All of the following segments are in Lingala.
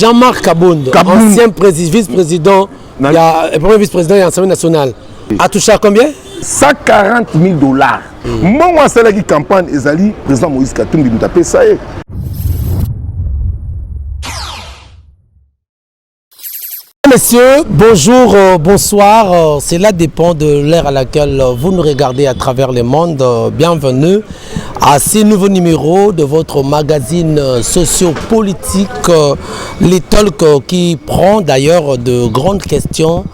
Jean-Marc Kabound, ancien vice-président, premier vice-président de l'Assemblée nationale, a touché à combien? 140 000 $. Moi, c'est la campagne, Ezali, président Moïse Katumbi, nous tapé ça. Messieurs, bonjour, bonsoir. Cela dépend de l'ère à laquelle vous nous regardez à travers le monde. Bienvenue à ce nouveau numéro de votre magazine sociopolitique, les talks qui prend d'ailleurs de grandes questions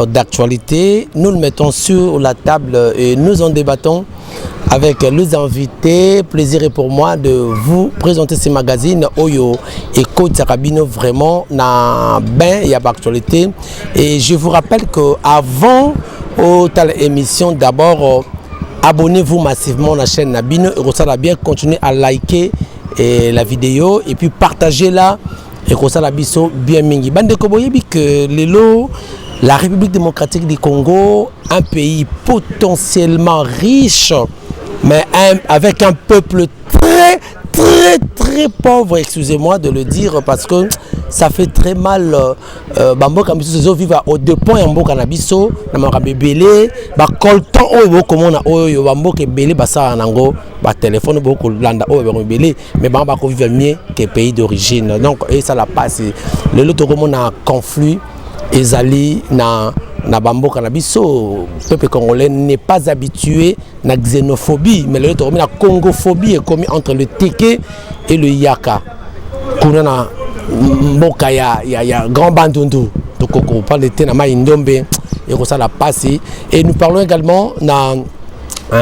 d'actualité. Nous le mettons sur la table et nous en débattons avec les invités. Plaisir est pour moi de vous présenter ce magazine Oyo et Côte Sarabino, vraiment na ben il y a d'actualité. Et je vous rappelle que avant telle émission, d'abord abonnez-vous massivement à la chaîne Nabino et vous allez bien continuer à liker la vidéo et puis partagez-la et vous allez bien mingi. Bande koboyebi que lelo la République démocratique du Congo, un pays potentiellement riche, mais avec un peuple très pauvre, excusez-moi de le dire, parce que ça fait très mal. Bamboka Misso vivent au dépend et Bamboka Nabiso, Namarabe Belé, Colton, comment on a Bamboka Belé, Bassa Nango, téléphone, beaucoup Landa, Belé, mais Bamboka vivent mieux que pays d'origine. Donc, et ça l'a passé. Le lot de a conflit. Ezali na Bamboka Nabiso, le peuple congolais n'est pas habitué à la xénophobie, mais la congophobie est commise entre le Teke et le Yaka. Kuna Mboka ya Grand Bandundu, donc on parle de Tenama Indombe et ça l'a passé. Et nous parlons également d'un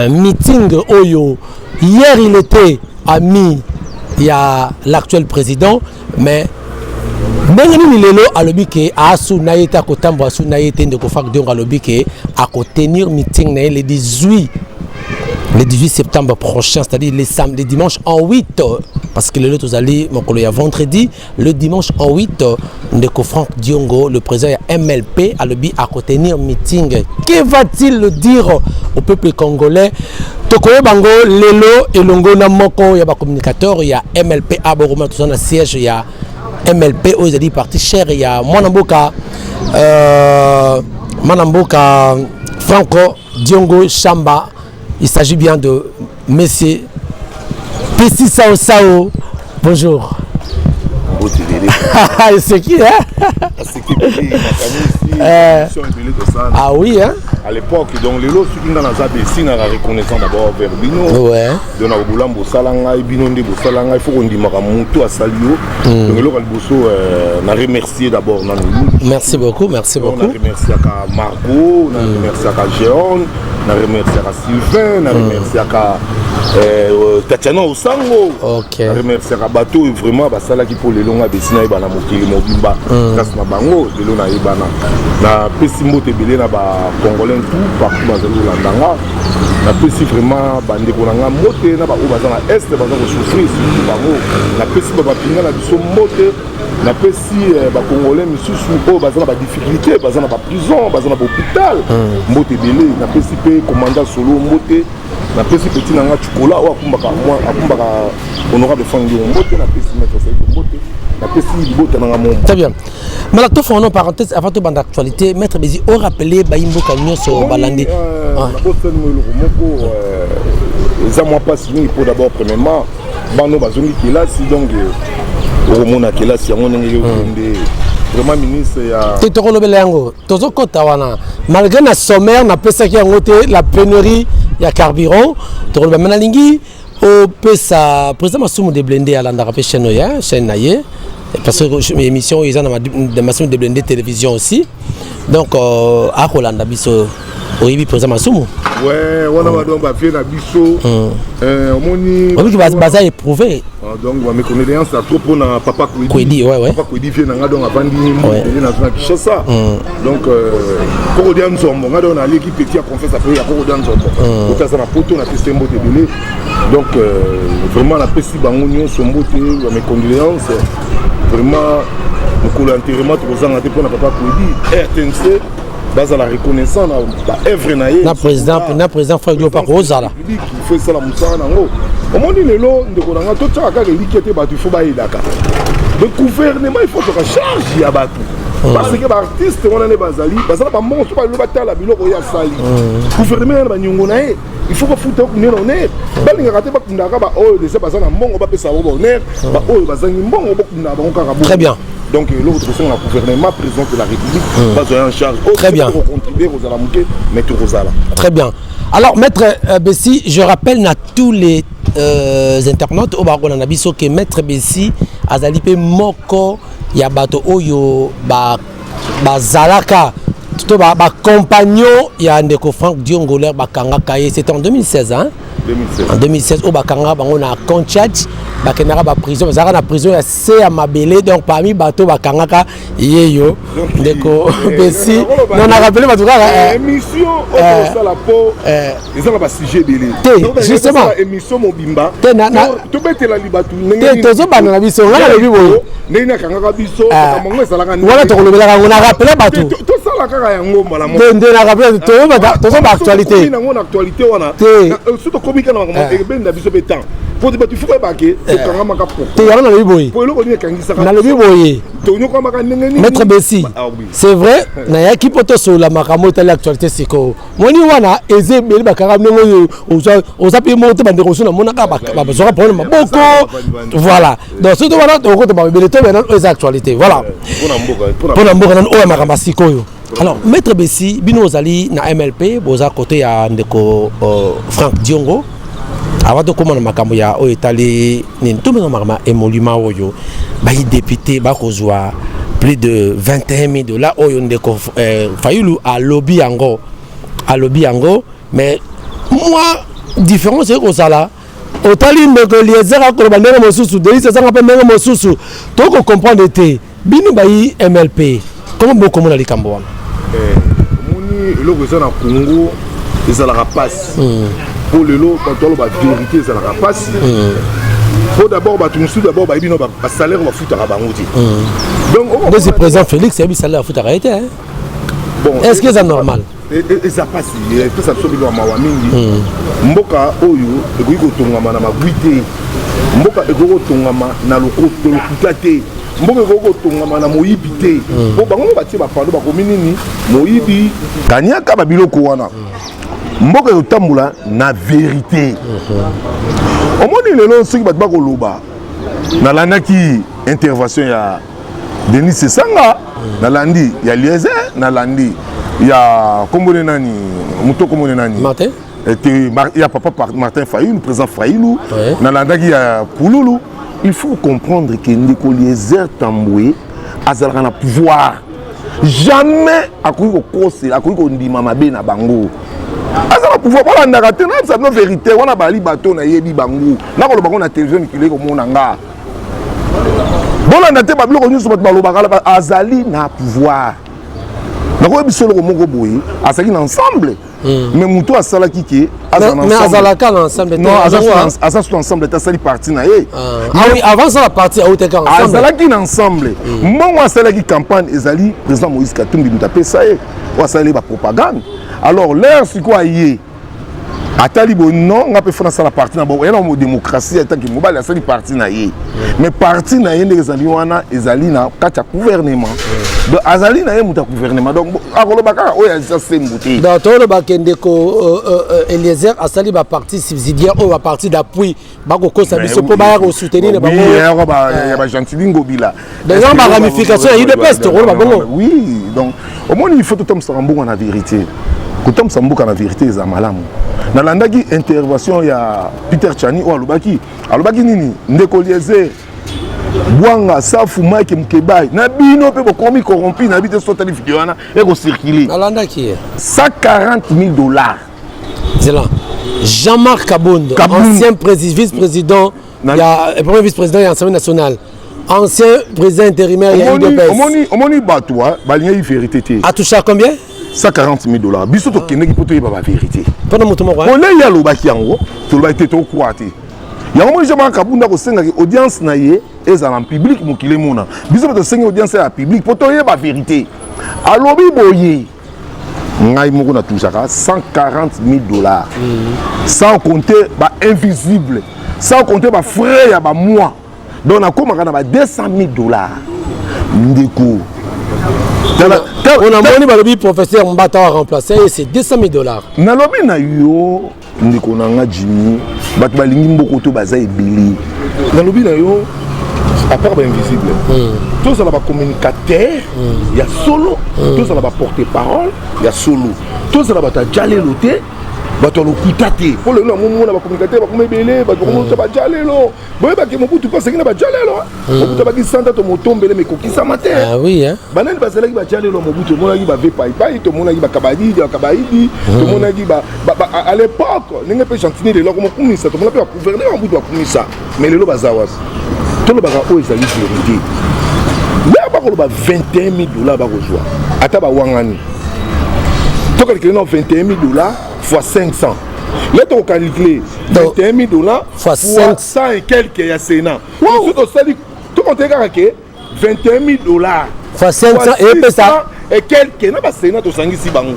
meeting Oyo. Hier il était ami, il y a l'actuel président, mais Bengani lelo alobi ke asu na yeta ko tambo asu na yete ndeko fak donc alobi ke a ko tenir meeting na le 18 septembre prochain, c'est-à-dire les dimanches en 8 parce que le lot allez mokolo ya vendredi, le dimanche en 8 ndeko Franck Diongo, le président MLP alobi a ko tenir meeting. Que va-t-il dire au peuple congolais? Tokoye bango lelo elongo na moko ya ba communicateur ya MLP aboroma tout ça na siège ya MLP aux édits partis chers. Il y a Manamboka Franco Diongo Chamba. Il s'agit bien de Monsieur Pessi Sao Sao. Bonjour. C'est qui, hein? Ah oui, hein? À l'époque, donc les lots qui dans la Zabessi n'a reconnaissant d'abord vers Bino. Ouais. De na Boulambo Salanga et Bino de Salanga, il faut qu'on dise Maramonto à Salio. Donc le Bosso n'a remercié d'abord Nanou. Merci beaucoup, merci beaucoup. On a remercié à Margot, on a remercié à Géon, on a remercié à Sylvain, on a remercié à Tatiana Osango. OK. On a remercié à Bateau et vraiment Basala qui pour les longs à Bessina et Bana Mokili Mobimba. Grâce à Bango, les longs à Ibana. Na Pessimbo Tebele na ba Congolais tout partout dans le Landanga. Na Pessi vraiment bande konanga moté na ba Obazana Est bazana souffrir sur Bango. Na Pessi ba pinga na biso moté. Na Pessi ba Congolais misusu o bazana ba difficulté, bazana ba prison, bazana ba hôpital. Moté Belé na Pessi pe commandant solo moté. Na Pessi petit nanga chocolat o akumbaka moi akumbaka honorable Fangi moté na Pessi maître c'est moté. Très bien. Mais là, tout fait en parenthèse, avant tout, d'actualité, Maître Bézi, on rappelait Baïmbo Kanyo sur Balandi. Ça m'a pas signé pour d'abord, premièrement, Bano Bazongi qui est là, si donc, au Mona qui est là, si on est vraiment ministre. Malgré la sommaire, on a pu la pénurie, il y a carburant, au président Massoumou de Blendé à l'Andarapé chaîne Naye, parce que mes émissions, ils ont des Massoumou de Blendé télévision aussi. Donc, à Rolanda Bisso, au président Massoumou. Ouais, on a donc fait la Bisso. On dit que Baza est prouvé. Donc, mes condoléances à trop pour Papa Kwedi. Ouais. Papa Kwedi fait donc avant de Kinshasa. Donc, Corodian Zombo, on a l'équipe petit à confesse après à Corodian Zombo. Pour ça, on a poto, on a testé mot de donc, vraiment, la Pessi Bangonio, son beauté, mes condoléances. Vraiment, nous collons l'enterrement, nous avons pour Papa Kwedi, RTNC. Dans la reconnaissance, na président Fagio par Rosa là. Il fait ça la moussa nango. Au moment où les lots de Konanga, tout ça a été liquidé par du Foubaï Dakar. le gouvernement il faut que charge ya bato parce que l'artiste on est bazali bazala ba monto ba lobata la biloko ya sali gouvernement ba nyongo na ye il faut pas foutre au honneur balinga raté ba kundaka ba oyo de bazana mbongo ba pesa ba honneur ba oyo bazangi mbongo ba kundaka ba kaka très bien donc l'autre c'est le gouvernement président de la République va en charge très bien pour contribuer aux alamouké mettre aux ala très bien alors maître Bessi je rappelle à tous les internautes au Baron Nabiso que maître Bessi azali pe moko ya bato oyo ba zalaka tout ba compagnon ya ndeko Franck Diongolaire bakanga kaye c'était en 2016 hein 2016 en 2016 au bakanga bango na Conchach bakendaka ba prison bazaka na prison ya se ya mabele donc parmi bato bakanga ka yeyo ndeko Bessi non na rappelé bato ka émission au sala po ils ont ba sujet belé justement émission mobimba to betela libatu ndenge tozo bana na biso ngala lebi boyo ndenge kanga ka biso mongo salaka wala to kolobela ka na rappelé bato to sala kaka ya ngomba la mo ndenge na rappelé tozo ba actualité na ngona actualité wana surtout komika na ngomba ebenda biso betan pour tu faut pas que kanga maka po te yana na lebi boyo po loko ni kangisa na lebi boyo to nyoko maka ndenge ni maître Bessi c'est vrai na ya kipoto so la makamo itali actualité siko moni wana eze beli bakanga ndenge oza pe moto bande ko sona monaka ba zoka pour maboko voilà donc surtout wana to ko to ba beli to bena eza actualité voilà pour na mboka na o makamba siko yo alors maître Bessi bino ozali na MLP boza côté ya ndeko Franck Diongo avant de commencer makambo ya o etali ni tout le monde émolument oyo ba député ba kozwa plus de 21 000 $ oyo ndeko Fayulu à lobby yango mais moi différence c'est que ça là otali ndeko liezera ko ba ndenge mosusu de ça nga pe ndenge mosusu to ko comprendre te bino ba MLP comment beaucoup mon likambo wana moni le goza na Congo ils la passe pour le lot quand on va vérité ça la passe faut d'abord ba tout d'abord ba bino ba salaire va foutre à bangoudi donc le président Félix c'est salaire foutre à été hein bon est-ce que c'est normal et ça passe tout ça sobilo ma wa mingi mboka oyo eko ko tongama na magwite mboka eko ko tongama na lokoto lokutate mboka eko ko tongama na moyibi te bo bango ba tie ba pando ba kominini moyibi kanyaka ba biloko wana mboka yo tambula na vérité omoni lelo soki bato bakoloba nalandaki intervention ya Denis Sesanga nalandi ya Liese nalandi ya kombone nani muto kombone nani Martin ya papa Martin Fayulu président Fayulu nalandaki ya Kululu il faut comprendre que ndeko Liese Tamboué azalaka na pouvoir jamais akoki kokose akoki kondima mabe na bango azala pouvoir pour la rater ça non vérité on a bali bateau na yebi bango na ko loba ko na télévision ki leko mona nga bon na te ba biloko nyuso ba loba kala azali na pouvoir na ko biso loko moko boye asaki na ensemble mais muto asala kiki azana mais azala ka na ensemble non azala tout ensemble ta sali parti na ye oui avant ça la partie au te ensemble azala ki na ensemble mbongo asala ki campagne ezali président Moïse Katumbi mutapé ça ye ou asala ba propagande alors l'air c'est quoi yé atali bon non on a pu faire ça la partie na bon et non démocratie tant que mobile ça li parti na yé mais parti na yé ndezali wana ezali na kata gouvernement donc azali na yé muta gouvernement donc akolo baka o ya ça sembuté donc to le bakende ko Eliezer asali ba parti subsidiaire ou ba parti d'appui bako ko sabi so po ba ko soutenir ba ya ba Gentilingo bila donc ba ramification il de peste ko ba bongo oui donc au moins il faut tout homme sambo na vérité kutom sambuka na vérité za malamu nalandaki intervention ya Peter Chani o alobaki nini ndeko Liese Bwanga safu Mike Mkebai na bino pe bokomi corrompu na bité so tali vidéo wana e ko circuler nalandaki 140 000 $. Zélan Jean-Marc Kabound ancien vice-président premier vice-président de l'Assemblée nationale ancien président intérimaire ya UDPS omoni batwa balinga yi vérité te a touché à combien 140 000 $. Biso to kende ki poto yeba ba vérité. Pendant mon tomo quoi. On est ya lobaki yango, to lobaki to kwate. Yango mo jama kabunda ko senga ki audience na ye eza en public mokile mona. Biso to senga audience ya public poto yeba vérité. Alobi boye. Ngai moko na touchaka 140 000 $. Sans compter ba invisible, sans compter ba frais ya ba mois. donc nakomaka na ba 200 000 $. Ndeko on a moni balobi professeur Mbata a remplacé c'est 200 000 $. nalobi na yo ndeko nanga Jimmy bato balingi mboko to baza ebeli nalobi na yo à part ba invisible tous ça ba communicateur ya solo tous ça ba porte-parole ya solo tous ça ba ta jalé loté bato lokutate pour le moment na ba communicateur ba komebele bato komonta ba jalé lo boye ba ke mobutu pas ngina ba jalé lo mobutu ba ki santa to motombele me kokisa matin ah oui hein banani ba zela ki ba jalé lo mobutu mona ki ba ve pai to mona ki ba kabadi to mona ki ba à l'époque ninga pe chantiner de lo ko mokumisa to mona pe ba gouverner ba mobutu ba kumisa mais lelo bazawas to lo ba ka o ezali vérité ya ba ko ba 21 000 $ ba ko joa ata ba wangani to calculer non 21 000 $ fois 500. Là, tu as calculé 21 000 $ fois 500 et quelques il y a Sénat. Tout compte 21 000 $ fois 500 et ça et quelques. Non, pas Sénat, tu as ici bango.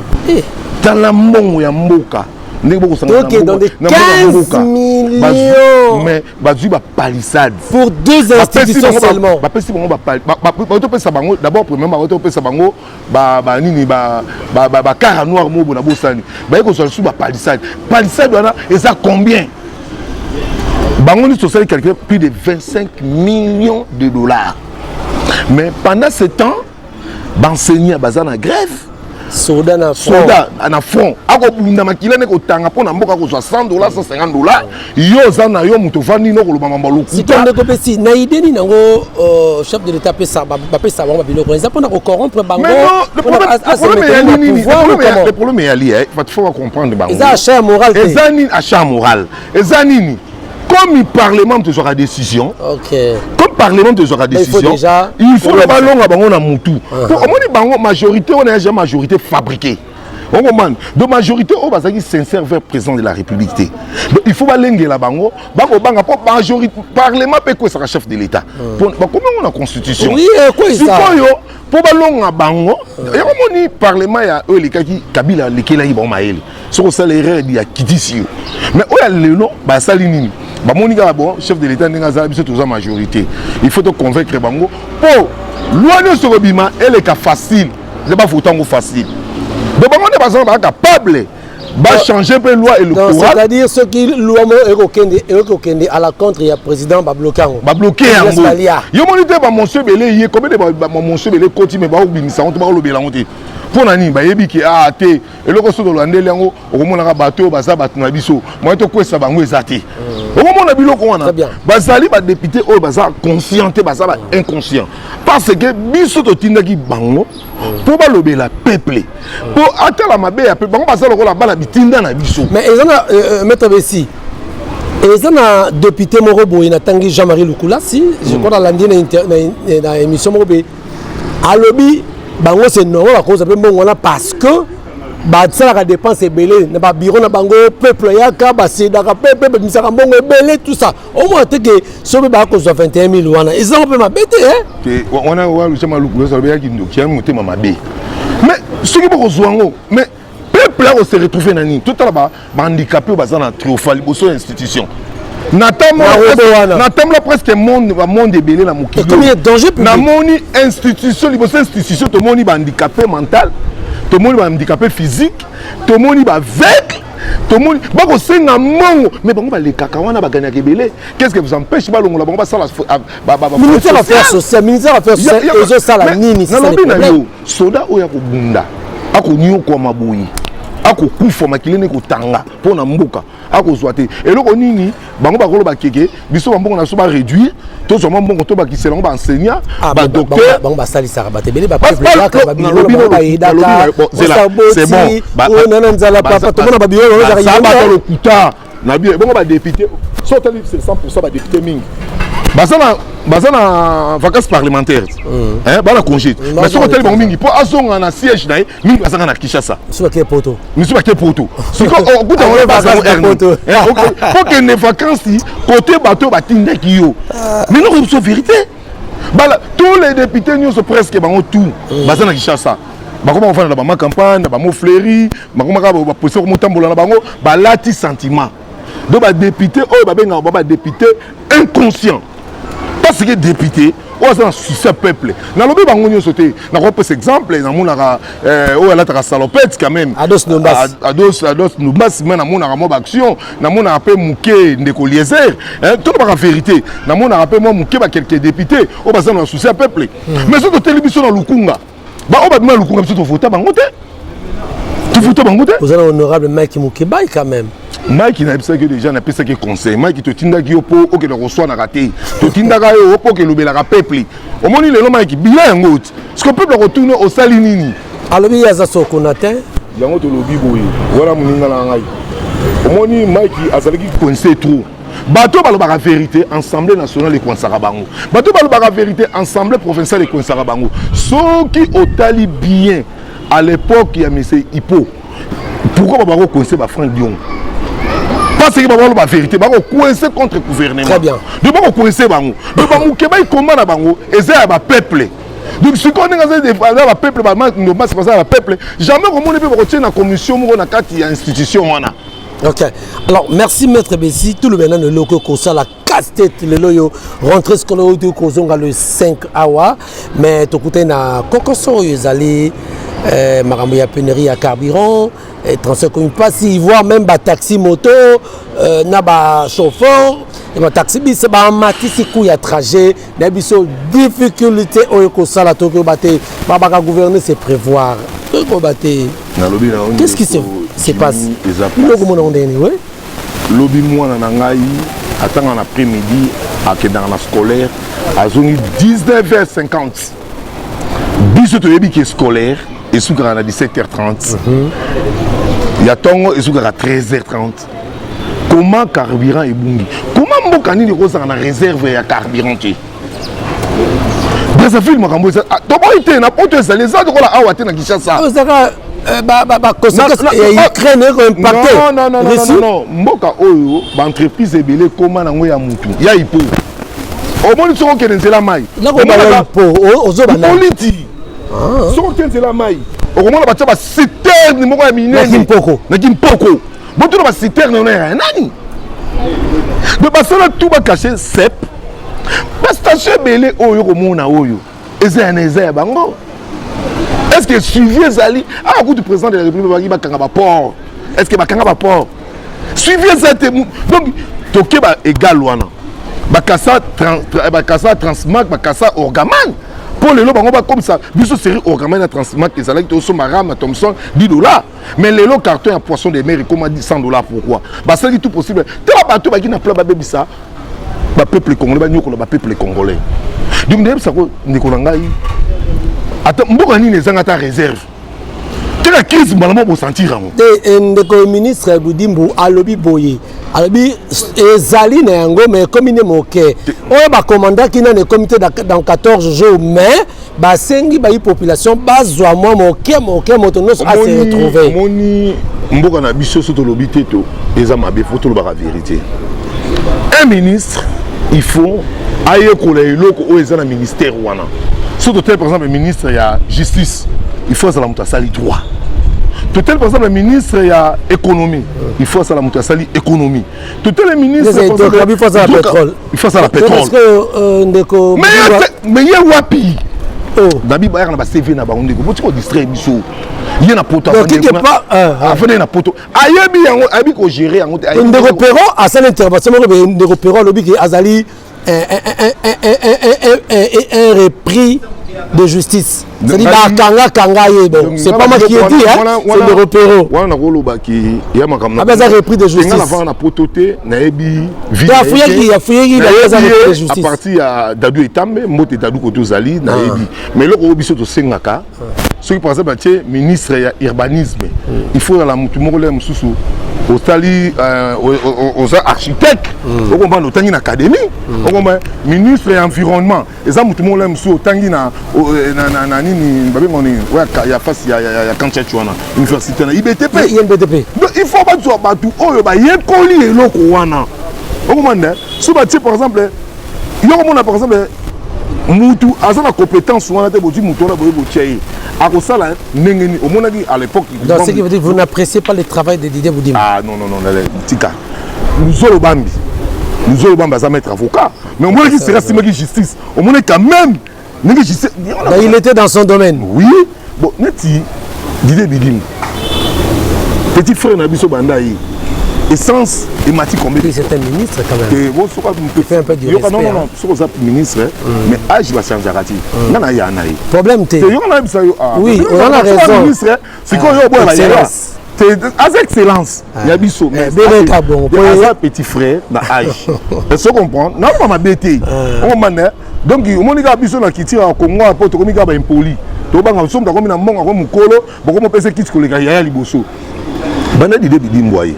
Dans la mongo ya mboka. Ok, dans des 15 millions. Mais bazui ba palissade pour 2 institutions seulement. D'abord premièrement ba nini ba car noir mobo na bosani. Ba ko so ba palissade. Palissade wana eza combien? Bango ni social calculé plus de 25 millions de $. Mais pendant ce temps, enseignants bazana en grève. Soda na front ako bunda makila ne ko tanga pona mboka ko $60 $150 yo zana yo muto vandi no ko lobamba mbalo si ton de kopesi na idée ni nango chef de l'état pesa ba pesa ba biloko ça pona ko corrompre bango le problème est ali il faut comprendre bango ça achat moral ezani achat moral ezani comme le Parlement te sera décision, comme Parlement te sera décision, il faut le ballon à bango na mutu. Pour au majorité, on n'a jamais majorité fabriquée. On demande de majorité au bazaki sincère vers président de la République. Donc il faut balengue la bango, bango banga pour majorité Parlement peut quoi sera chef de l'État. Comment on a constitution? Oui, quoi ça? Pour ballon à bango, et on dit Parlement ya les kaki Kabila lekela yi bon maël. Sur ça l'erreur di ya kidisio. Mais o ya lelo ba salinini. Bah mon bon chef de l'État n'est pas toujours majorité. Il faut te convaincre bango. Pour loin sur le bima, elle est facile. C'est pas autant facile. De bango n'est pas capable. Va changer la loi et le courant. C'est-à-dire ceux qui loi est à la contre, il y a président va bloquer. Va bloquer en gros. Yo monite ba monsieur belé, il y a combien de monsieur belé côté mais ba obimisa on ba lobela on te. Pour nani ba yebi ki a te eloko so do landele yango okomona ka bato baza bato na biso moi to kwesa bango ezate okomona biloko wana bazali ba député o baza conscient te baza ba inconscient parce que biso to tindaki bango pour ba lobela peuple pour atala mabe ya peuple bango baza lokola bala bitinda na biso mais ezana maître Bessi ezana député moko boye na tangi Jean-Marie Lukula si je crois dans l'andine na émission moko be alobi bango c'est normal à cause de bon parce que bah ça la dépense est belé na ba bureau na bango peuple yaka ba c'est daka peuple misaka bongo belé tout ça au moins te que sobe ba cause de 21 000 wana ils ont peu ma bête hein on a wa Lucien Malukulu ça bien qui ndo qui a monté ma bé mais ce qui beaucoup zoango mais peuple là on se retrouver nani tout là ba handicapé ba ça na triomphal boso institution Natamla presque monde belé na mokili. Combien de danger public? Na moni institution, liboso institution, to moni ba handicapé mental, to moni ba handicapé physique, to moni ba aveugle, to moni ba ko senga mongo, mais bango ba le kakawana ba gagner belé. Qu'est-ce que vous empêche ba longola bango ba sala ministère affaires sociales, ministère affaires sociales, ezo sala nini ça. Na lobi na yo, soda oya ko bunda. Ako nyo ko maboyi. Ako kufa makili ne ko tanga pona mboka. Ako zwate eloko nini bango bakolo bakeke biso bambongo na so ba réduire to zo mbongo to bakisela ba enseignant ba docteur bango ba salisa ba tebele ba peuple là ka ba bilolo ba idaka c'est bon ba nana nzala papa to mona ba bilolo ba ça ba to lokuta na bien bango ba député so tali c'est 100% ba député mingi bazana vacances parlementaires hein bana congé mais so tali bango mingi po azonga na siège na mingi bazanga na Kinshasa so ke poto siko okuta on va poto faut que les vacances côté bateau batindaki yo mais non c'est vérité bala tous les députés nous sont presque bango tout bazana Kinshasa bakoma ofana na ba campagne ba mo fleury bakoma ka ba poser ko motambola na bango balati sentiment donc ba député o ba benga ba député inconscient. parce que député oyo aza na souci ya peuple nalobi bango nyonso te nakopesa exemple namonaka oyo alataka salopette quand même Ados Numbasi me namonaka mwa baaction namonaka mpe moke ndeko Eliezer tolobaka vérité namonaka mpe mwa moke bakelke député oyo baza na souci ya peuple mais so toteli biso na lukunga oyo babima lukunga biso tofota bango te tofota bango te ozala honorable Mike Mukebai quand même Mike nayebisaki déjà napesaki conseil Mike totindaki yo mpo okende koswanaka te totindaka yo mpo okelobelaka peuple omoni lelo Mike bila yango ti siko peuple akotuna osali nini alobi ye aza sokona te yango tolobi boye wana moninga na ngai omoni Mike azalaki conseil trop bato balobaka vérité assemblée nationale ekonsaka bango bato balobaka vérité assemblée provinciale ekonsaka bango soki otali bien à l'époque ya monsieur Hippo pourquoi babako conseil ba Franck Dion parce que bango ba vérité bango coincé contre gouvernement très bien donc bango coincé bango donc bango ke bay combat na bango eza ba peuple donc si on est défendre ba peuple ba no mas passer ba peuple jamais comme on peut retirer na commission moko na kati ya institution wana. Ok. Alors, merci Maître Bessi. Tout le monde le loco ça la casse-tête le loyo rentrée scolaire au Kozonga le 5 awa mais to côté na kokoso yezali marambo ya pénurie à carburant et transfert comme passe y voir même ba taxi moto na ba chauffeur et ba taxi bis ba matisi coup ya trajet na biso difficulté au ça la to ko baté ba ba gouverner c'est prévoir ko baté qu'est-ce qui se passe loko mona ondeni ouais lobi mwana na ngai atanga na après-midi akendanga na scolaire azongi 19h50 biso toyebi ki scolaire esukaka na 17h30 ya tongo esukaka 13h30 comment carburant ebungi comment mboka nini kozanga na réserve ya carburant te Brazzaville makambo eza toboyi te na poto ezali eza lokola awa te na Kinshasa non, mboka oyo ba entreprise ebele koma nango ya mutu ya Hippo omoni soko kende nzela mai politi soko kende nzela mai okomona batia ba citerne moko ya minene na Kimpoko botuna ba citerne na nani de basala tout ba cacher sep ba station ebele oyo komona oyo eza ya bango. Est-ce que suivi ezali à coup du président de la République ba kanga ba port est-ce que ba kanga ba port suivi ezate donc toke ba égal wana ba kasa Transmac ba kasa Orgaman pour le lo bango ba comme ça biso série Orgaman na Transmac ezali to so marama Thomson $10 mais le lo carton à poisson de mer comme $100 pourquoi ba c'est tout possible te ba bato ba ki na plan ba bebisa ba peuple congolais ba nyoko ba peuple congolais donc ndem ça ko ndiko ngai ata mboka nini ezanga ta réserve quelle crise malamo bo sentir ngo te ndeko ministre Budimbu alobi boye alobi ezali na yango mais comme ne moke oyo ba commandant qui na le comité dans 14 jours mais ba sengi ba population bazwa moi moke moto no a se retrouver moni mboka na biso soto lobi teto eza mabe faut lo ba vérité un ministre il faut aye ko la eloko o eza na ministère wana surtout tel par exemple le ministre il y a justice il faut ça la mutasali droit tel par exemple le ministre il y a économie il faut ça la mutasali économie tel le ministre il faut ça la pétrole il faut ça la pétrole parce que ndeko mais ya wapi dabi ba na ba CV na ba ndeko botiko distraire biso il na poto afane na poto ayebi yango abi ko gérer yango ndeko pero a ça l'intervention ndeko pero lobi ki azali un repris de justice. C'est-à-dire c'est pas moi qui ai dit, hein, c'est le repéro. Repris de justice. À partir de Dadou Etambe, Mote Dadou Kotozali, mais là, au biseau de Sengaka, ceux qui par exemple, ministre urbanisme, il faut dans la Moutumorole Moussou. Aux architectes, au combat de l'Otangine Académie, au combat ministre et environnement, et ça, tout le monde aime sur Otangina, il y a face, il y a Kanchachouana, université, IBTP. Il faut pas tout battre, oh, il y a un colis et l'autre, au moment où, par exemple, il y a par exemple, Moutou, à la compétence, on a des moutons, on a des moutons. À l'époque, donc ce qui veut dire que vous n'appréciez pas le travail de Didier Budimbu. Ah non, Tika. Nous sommes Bambi. nous allons pas mettre avocat. Mais au moins, il sera si justice. Au moins, quand même, il était dans son domaine. Oui. Bon, Neti, Didier Bidim, petit frère Nabiso Bandaï, essence et Mati Combé. C'est un ministre quand même. Il fait un peu du respect. Non, non, non, c'est un ministre, mais âge va changer à Rati. Non, il y a un aïe. Problème, tu oui, on a raison. C'est quoi, avec excellence, il y a Bisso. Mais petit frère, na âge. Est-ce qu'on comprend? Non, pas ma bêtise. On m'a dit, donc, au moment où il y a Bisso qui tire au Congo, il y a un impoli. Tu vas comme na monga comme mukolo, beaucoup pèse qui que les gars ya liboso. Bana di debi mboye.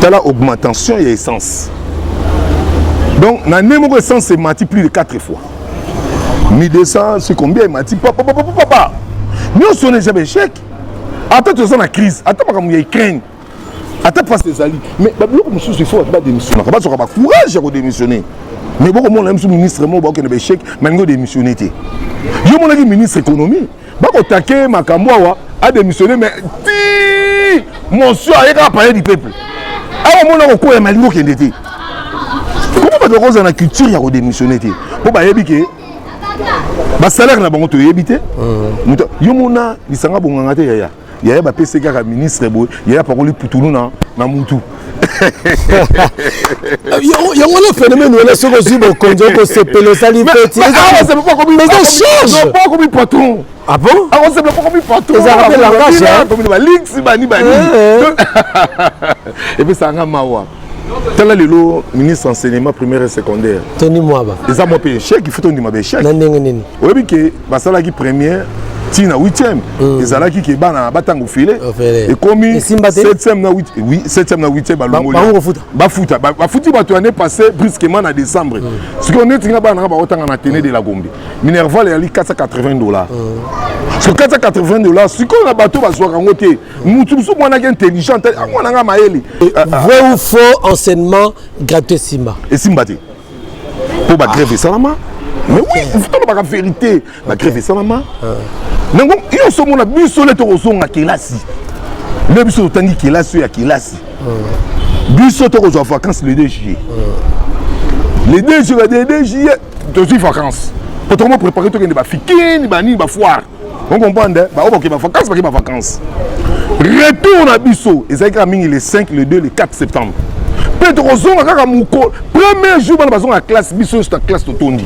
Tala augmentation et essence. Donc na nemo essence c'est mati plus de 4 fois. 1200 c'est combien mati papa. Nous sonne jamais échec. Attends tu es en crise, attends pas comme il Ukraine. Attends pas ces alliés. Mais beaucoup de choses il faut pas démissionner. Pas sur pas courage à démissionner. Mais beaucoup de monde ministre mo ba que échec, mais ngo démissionner té. Yo mon ministre économie, ba ko taquer makamwa a démissionné mais monsieur a appareil du peuple. Ah mon ko ya malingo kende té. Comment ba ko za na culture ya ko démissionner té. Po ba yebi ke ba salaire na bango to yebi té. Yo mona lisanga bonganga té yaya. Yaya ba PC ka ministre boy, yaya parole putulu na mutu. Il y a un phénomène où les choses aussi vont conduire au CPL, ça lui fait tirer. C'est pas comme mais ça change. Non, pas comme patron. Ah bon? Ah, on sait pas comme patron. Ils ont rappelé langage. Comme il va lix, bani. Et puis ça a un mawa. Tel est le ministre enseignement primaire et secondaire. Tony Mwaba. Les amis ont payé chèque, il faut tenir ma chèque. Oui, mais que Basala qui première. Tina 8e, les ala qui bana batango filé et commis 7e na 8 oui 7e na 8e bafuti ba année passée brusquement en décembre. Ce qu'on est tinga bana ba otanga na tene de la Gombe. Minerval est ali $480. Sur $480, ce qu'on a bateau ba soka ngote. Mutu so mwana intelligent, mwana nga maeli. Vrai ou faux enseignement gratuit Simba. Et Simbate. Pour ba grève salama. Mais oui, il faut pas la vérité. La grève salama. Mais bon, il y a ce monde qui biso le torozonga kelasi. Le biso tangi kelasi ya kelasi. Biso torozo vacances le 2 juillet. Le 2 juillet, tu es vacances. Pour tout le monde préparer tout le monde va fikin, va ni va foire. On comprend bah on va vacances, va vacances. Retourne à biso, et ça le 5, le 2, le 4 septembre. Petrozonga kaka muko, premier jour bana bazonga classe biso c'est la classe totondi.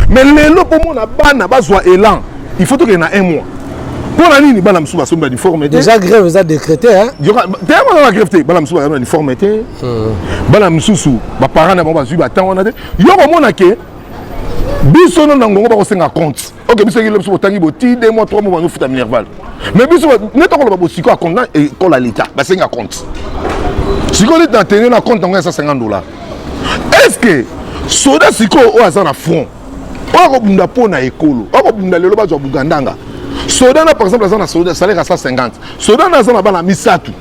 Mais les lots pour moi na bana bazwa élan. Il faut qu'il y ait un mois. Pour la ligne, il y a une forme. Déjà, grève, vous avez décrété. Il y a une grève, il y a une forme. Il y a une parents, il y a un biso non nango ba ko senga compte. OK, biso ki leso tangi boti 2 mois 3 mois ba no futa minerval. Mais biso neto ko ba bosiko a compte et ko la l'état ba senga compte. Si ko est tenir na compte ngwa $150. Est-ce que soda siko o aza na front? O ko bunda pona ekolo. O ko bunda lelo ba zo bugandanga. Soda na par exemple aza na soda salaire à 150. Soda na aza na bana misatu.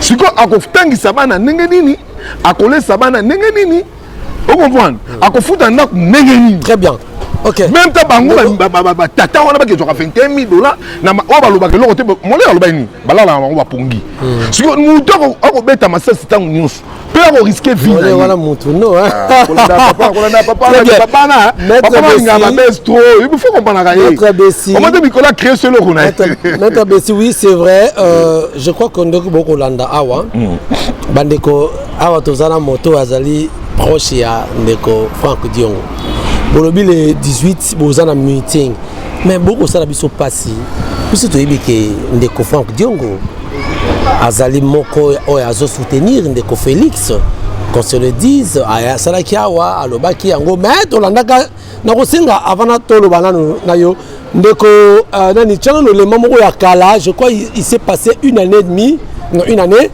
Siko akofutangi sabana ndenge nini? Akole sabana ndenge nini? Vous comprenez? Très bien. Ok. Même ta bango tata on a que $21,000 na on va loba que l'autre mon loba ni balala on va pongi. Si nous devons on beta massa c'est un news. Peut risquer vie. Voilà mutu non hein. Papa na. Il faut comprendre ça. Maître Bessi. On m'a dit Nicolas créer ce lot on a. Maître Bessi oui, c'est vrai je crois qu'on doit beaucoup landa awa. Bandeko awa tozana moto azali proche ya ndeko Franck Diongo. Bolobi le 18 bozana meeting mais beaucoup ça la biso passi. Biso to yebike ndeko Franck Diongo azali moko o azo soutenir ndeko Félix qu'on se le dise aya salaki awa alobaki yango mais to landaka na kosenga avana tolo banano na yo ndeko nani channel le mamo ya kala je crois il s'est passé 1 année et demie non 1 année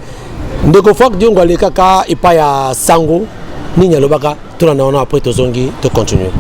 ndeko Franck Diongo alekaka epa ya sango. Ninya lobaka, tout le monde après, tout le monde continue.